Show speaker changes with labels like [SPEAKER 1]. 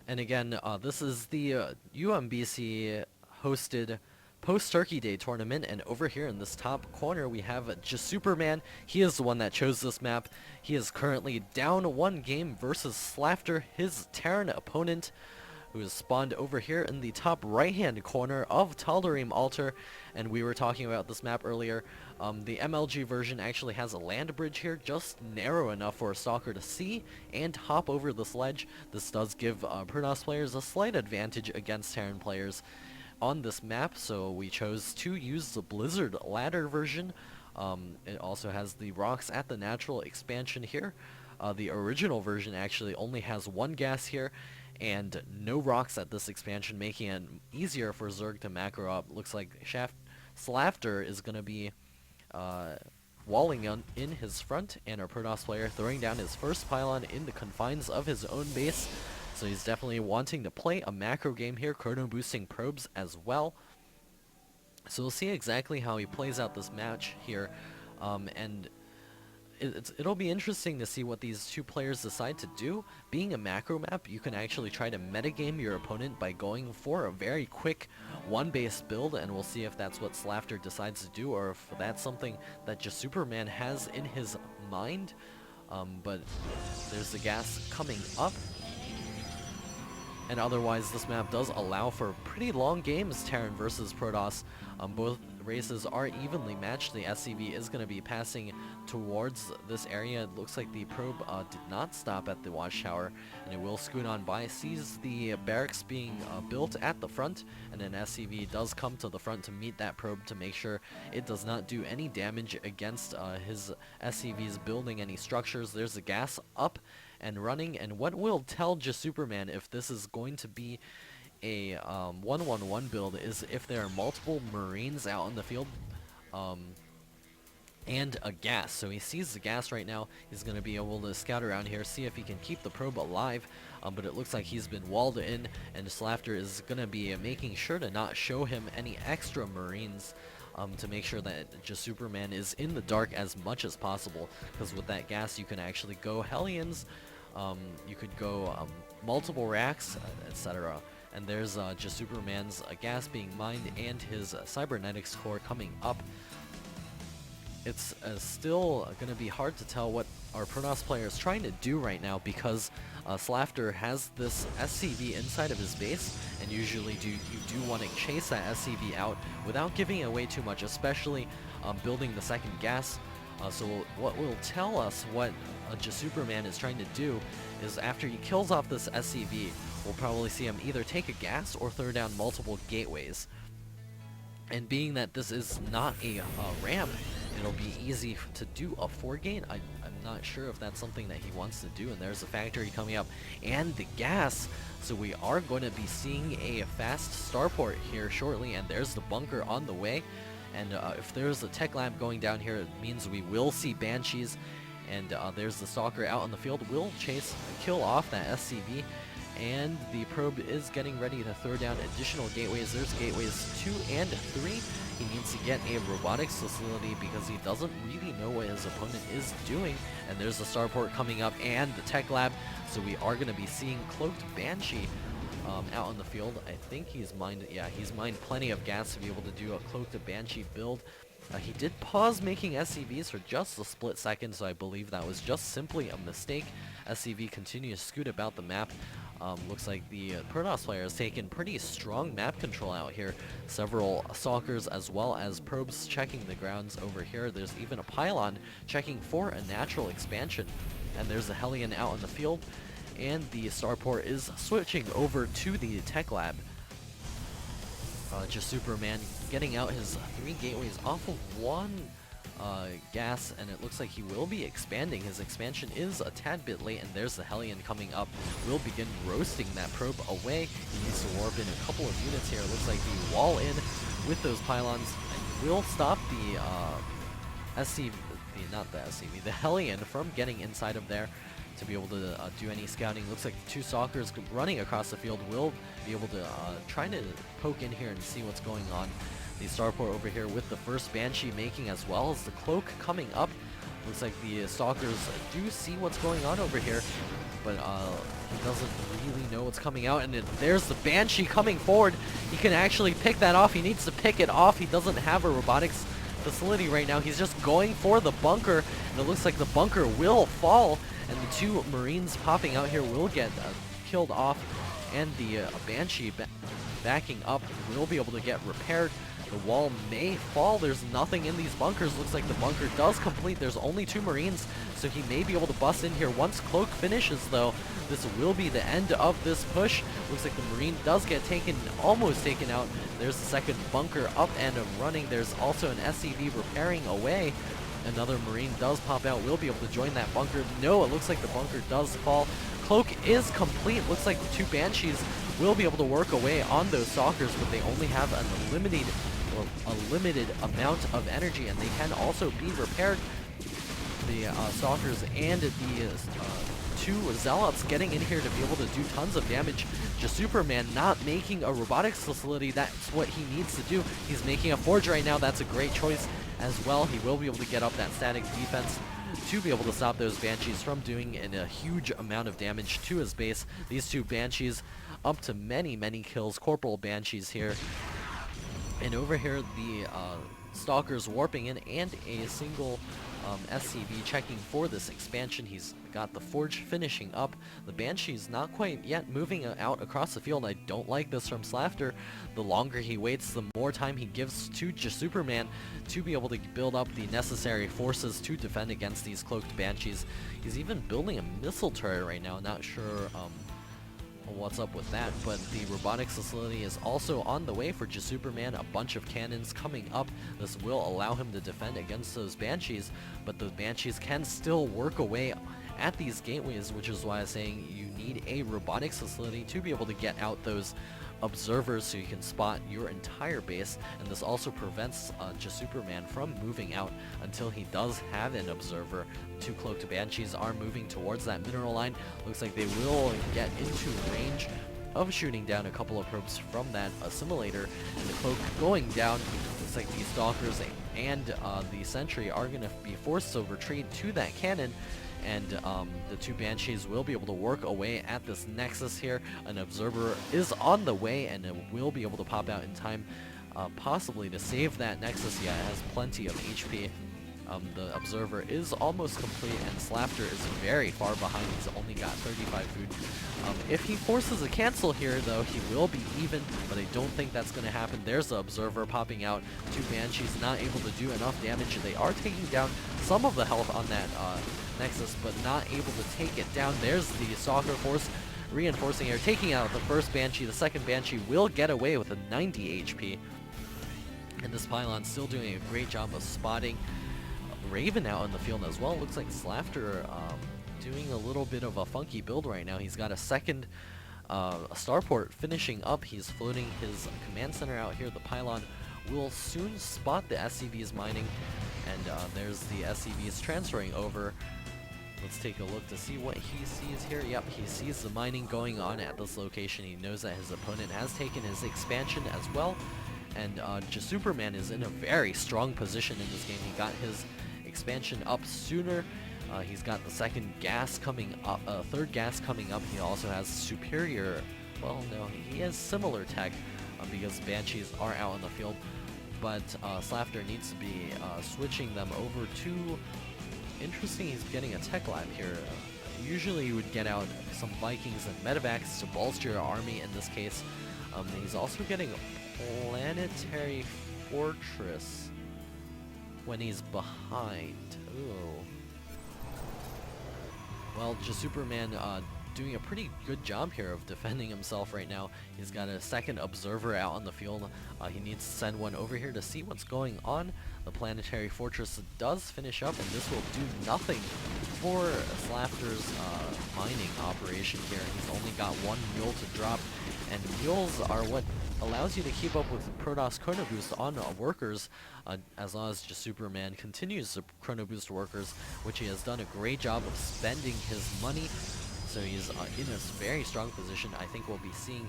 [SPEAKER 1] And again, this is the UMBC hosted post-Turkey Day tournament, and over here in this top corner we have jisooperman. He is the one that chose this map. He is currently down one game versus Slafter, his Terran opponent, who is spawned over here in the top right-hand corner of Tal'Darim Altar. And we were talking about this map earlier. The MLG version actually has a land bridge here, just narrow enough for a stalker to see and hop over this ledge. This does give Pernos players a slight advantage against Terran players on this map, so we chose to use the Blizzard ladder version. It also has the rocks at the natural expansion here. The original version actually only has one gas here and no rocks at this expansion, making it easier for Zerg to macro up. Looks like Slafter is going to be walling in his front, and our Protoss player throwing down his first pylon in the confines of his own base. So he's definitely wanting to play a macro game here, chrono boosting probes as well. So we'll see exactly how he plays out this match here, and it'll be interesting to see what these two players decide to do. Being a macro map, you can actually try to metagame your opponent by going for a very quick one-base build, and we'll see if that's what Slafter decides to do, or if that's something that jisooperman has in his mind. But there's the gas coming up. And otherwise, this map does allow for pretty long games, Terran versus Protoss. Both races are evenly matched. The SCV is going to be passing towards this area. It looks like the probe did not stop at the watchtower, and it will scoot on by. Sees the barracks being built at the front, and an SCV does come to the front to meet that probe to make sure it does not do any damage against his SCVs building any structures. There's the gas up and running, and what will tell jisooperman if this is going to be a 1-1-1 build is if there are multiple Marines out in the field and a gas. So he sees the gas right now. He's going to be able to scout around here, see if he can keep the probe alive, but it looks like he's been walled in, and Slafter is going to be making sure to not show him any extra Marines to make sure that jisooperman is in the dark as much as possible, because with that gas you can actually go Hellions, you could go multiple racks, etc. And there's jisooperman's gas being mined and his cybernetics core coming up. It's still going to be hard to tell what our Protoss player is trying to do right now, because Slafter has this SCV inside of his base, and usually you do want to chase that SCV out without giving away too much, especially building the second gas. So what will tell us what jisooperman is trying to do is, after he kills off this SCV, we'll probably see him either take a gas or throw down multiple gateways. And being that this is not a ramp, it'll be easy to do a 4-gate. I'm not sure if that's something that he wants to do. And there's the factory coming up and the gas. So we are going to be seeing a fast starport here shortly, and there's the bunker on the way. And if there's a tech lab going down here, it means we will see Banshees. And there's the stalker out in the field. We'll kill off that SCV. And the probe is getting ready to throw down additional gateways. There's gateways 2 and 3. He needs to get a robotics facility because he doesn't really know what his opponent is doing. And there's the starport coming up and the tech lab. So we are going to be seeing Cloaked Banshee out in the field. I think he's mined plenty of gas to be able to do a Cloaked Banshee build. He did pause making SCVs for just a split second, so I believe that was just simply a mistake. SCV continues to scoot about the map. Looks like the Protoss player has taken pretty strong map control out here. Several stalkers as well as probes checking the grounds over here. There's even a pylon checking for a natural expansion. And there's a Hellion out in the field. And the starport is switching over to the tech lab. jisooperman getting out his 3 gateways off of 1 gas, and it looks like he will be expanding. His expansion is a tad bit late, and there's the Hellion coming up. We'll begin roasting that probe away. He needs to warp in a couple of units here. It looks like the wall in with those pylons will stop the the Hellion from getting inside of there to be able to do any scouting. Looks like 2 stalkers running across the field will be able to try to poke in here and see what's going on. The starport over here with the first Banshee making, as well as the cloak coming up. Looks like the stalkers do see what's going on over here. but he doesn't really know what's coming out, and there's the Banshee coming forward. He can actually pick that off. He needs to pick it off. He doesn't have a robotics facility right now. He's just going for the bunker, and it looks like the bunker will fall, and the two Marines popping out here will get killed off, and the Banshee backing up will be able to get repaired. The wall may fall. There's nothing in these bunkers. Looks like the bunker does complete. There's only two Marines, so he may be able to bust in here. Once Cloak finishes, though, this will be the end of this push. Looks like the Marine does get taken, almost taken out. There's the second bunker up and running. There's also an SCV repairing away. Another Marine does pop out. We'll be able to join that bunker. No, it looks like the bunker does fall. Cloak is complete. Looks like the two Banshees will be able to work away on those Stalkers, but they only have a limited amount of energy, and they can also be repaired. The Stalkers and the two Zealots getting in here to be able to do tons of damage. jisooperman not making a robotics facility. That's what he needs to do. He's making a forge right now. That's a great choice as well. He will be able to get up that static defense to be able to stop those Banshees from doing a huge amount of damage to his base. These two Banshees up to many kills. Corporal Banshees here. And over here, the Stalkers warping in, and a single SCV checking for this expansion. He's got the Forge finishing up. The Banshee's not quite yet moving out across the field. I don't like this from Slafter. The longer he waits, the more time he gives to jisooperman to be able to build up the necessary forces to defend against these cloaked Banshees. He's even building a missile turret right now. Not sure what's up with that, but the robotics facility is also on the way for jisooperman. A bunch of cannons coming up. This will allow him to defend against those Banshees, but those Banshees can still work away at these gateways, which is why I'm saying you need a robotics facility to be able to get out those observers so you can spot your entire base, and this also prevents jisooperman from moving out until he does have an observer. Two cloaked Banshees are moving towards that mineral line. Looks like they will get into range of shooting down a couple of probes from that assimilator, and the cloak going down. Looks like the Stalkers and the Sentry are going to be forced to retreat to that cannon, and the two Banshees will be able to work away at this nexus here. An observer is on the way, and it will be able to pop out in time, possibly to save that nexus. Yeah, it has plenty of HP. The observer is almost complete, and Slafter is very far behind. He's only got 35 food. If he forces a cancel here, though, he will be even, but I don't think that's going to happen. There's the observer popping out. Two Banshees not able to do enough damage. They are taking down some of the health on that nexus, but not able to take it down. There's the Stalker force reinforcing here, taking out the first Banshee. The second Banshee will get away with a 90 HP. And this pylon still doing a great job of spotting Raven out in the field as well. Looks like Slafter doing a little bit of a funky build right now. He's got a second starport finishing up. He's floating his command center out here. The pylon will soon spot the SCVs mining, and there's the SCVs transferring over. Let's take a look to see what he sees here. Yep, he sees the mining going on at this location. He knows that his opponent has taken his expansion as well, and jisooperman is in a very strong position in this game. He got his expansion up sooner. He's got the second gas coming up, third gas coming up. He also has superior, well, no, he has similar tech because Banshees are out in the field, but Slafter needs to be switching them over to. Interesting, he's getting a tech lab here. Usually you would get out some Vikings and medevacs to bolster your army. In this case, he's also getting a planetary fortress when he's behind. Ooh. Well, jisooperman doing a pretty good job here of defending himself right now. He's got a second observer out on the field. He needs to send one over here to see what's going on. The planetary fortress does finish up, and this will do nothing for Slafter's mining operation here. He's only got one mule to drop, and mules are what allows you to keep up with Protoss Chrono Boost on workers, as long as jisooperman continues to Chrono Boost workers, which he has done a great job of spending his money. So he's in a very strong position. I think we'll be seeing him